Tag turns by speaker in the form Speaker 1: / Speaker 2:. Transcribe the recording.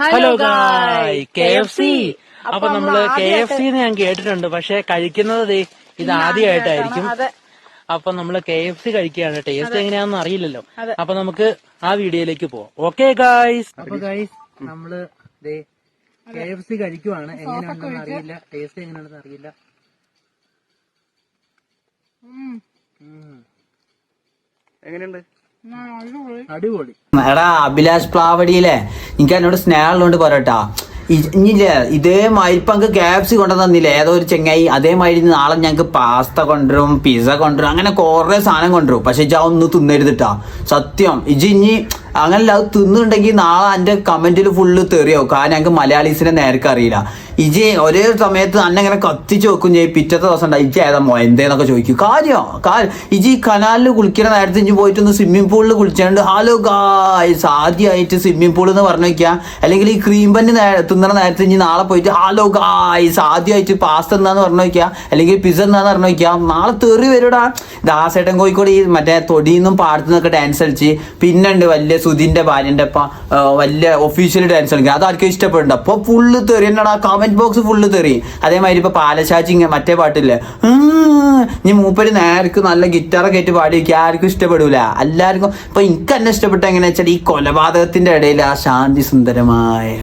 Speaker 1: Hello ഗായ് KFC. അപ്പൊ നമ്മള് KFC ഞാൻ കേട്ടിട്ടുണ്ട്, പക്ഷെ കഴിക്കുന്നത് ഇത് ആദ്യമായിട്ടായിരിക്കും. അപ്പൊ നമ്മള് KFC കഴിക്കുകയാണ്. ടേസ്റ്റ് എങ്ങനെയാണെന്ന് അറിയില്ലല്ലോ. അപ്പൊ നമുക്ക് ആ വീഡിയോയിലേക്ക് പോവാം. Okay guys. അപ്പൊ ഗായ്സ് നമ്മള് KFC കഴിക്കുവാണ്. എങ്ങനെയാണെന്ന് അറിയില്ല, ടേസ്റ്റ് എങ്ങനെയാണെന്ന് അറിയില്ല. എങ്ങനെയുണ്ട്? അടിപൊളി.
Speaker 2: എടാ അഭിലാഷ് പ്ലാവടിയിലെ എനിക്ക് എന്നോട് സ്നേഹമുള്ളതുകൊണ്ട് പറയട്ടാ, ഇനിയില്ലേ ഇതേമാതിരി ഇപ്പൊ ഞങ്ങക്ക് KFC കൊണ്ടുവന്നില്ലേ ഏതോ ഒരു ചെങ്ങായി, അതേമാതിരി നാളെ ഞങ്ങക്ക് പാസ്ത കൊണ്ടുവരും, പിസ്സ കൊണ്ടുവരും, അങ്ങനെ കുറെ സാധനം കൊണ്ടുവരും. പക്ഷെ ഇജ ഒന്നും തിന്നരുതിട്ടാ, സത്യം. ഇനി അങ്ങനല്ല, അത് തിന്നുണ്ടെങ്കിൽ നാളെ എന്റെ കമന്റിൽ ഫുള്ള് തെറിയാവും. കാരണം ഞങ്ങക്ക് മലയാളീസിനെ നേർക്ക് അറിയില്ല. ഇജി ഒരേ സമയത്ത് അന്നെങ്ങനെ കത്തിച്ച് വെക്കും ചെയ്യും. പിറ്റത്തെ ദിവസം ഉണ്ടായി ഇജി ഏതാ എന്തേന്നൊക്കെ ചോദിക്കും. കാര്യം ഇജി കനാലിൽ കുളിക്കുന്ന നേരത്തെ ഇഞ്ചി പോയിട്ടൊന്ന് സ്വിമ്മിംഗ് പൂളിൽ കുളിച്ചാണ്ട് ഹലോ ഗായ്സ് ആദ്യമായിട്ട് സ്വിമ്മിംഗ് പൂൾ എന്ന് പറഞ്ഞു വെക്കുക. അല്ലെങ്കിൽ ഈ ക്രീം ബന്ന് തിന്നണ നേരത്തെ ഇഞ്ചി നാളെ പോയിട്ട് ഹലോ ഗായ്സ് ആദ്യമായിട്ട് പാസ്ത എന്നാന്ന് പറഞ്ഞു വെക്കുക, അല്ലെങ്കിൽ പിസ്സ എന്നാന്ന് പറഞ്ഞു വെക്കുക. നാളെ തെറി വരൂടാ. ദാസേട്ടൻ കോഴിക്കോട് ഈ മറ്റേ തൊടിയിന്നും പാടത്തുനിന്നൊക്കെ ഡാൻസ് കളിച്ച്, പിന്നെ ഉണ്ട് വലിയ സുധിന്റെ ഭാര്യന്റെ ഒപ്പം വലിയ ഒഫീഷ്യൽ ഡാൻസ് കളിക്കുക. അതാർക്കും ഇഷ്ടപ്പെടുന്നുണ്ട്. അപ്പൊ ഫുള്ള് തെറി എന്നടാ, കമന്റ് ബോക്സ് ഫുള്ള് തെറി. അതേമാതിരി ഇപ്പൊ പാലശാച്ചി മറ്റേ പാട്ടില്ലേ, ഇനി മൂപ്പര് നേർക്ക് നല്ല ഗിറ്റാറൊക്കെ ആയിട്ട് പാടി വയ്ക്കുക. ആർക്കും ഇഷ്ടപ്പെടൂല. എല്ലാവർക്കും ഇപ്പൊ എനിക്ക് തന്നെ ഇഷ്ടപ്പെട്ട എങ്ങനെയാ വെച്ചാൽ ഈ കൊലപാതകത്തിന്റെ ഇടയിൽ ആ ശാന്തി സുന്ദരമായ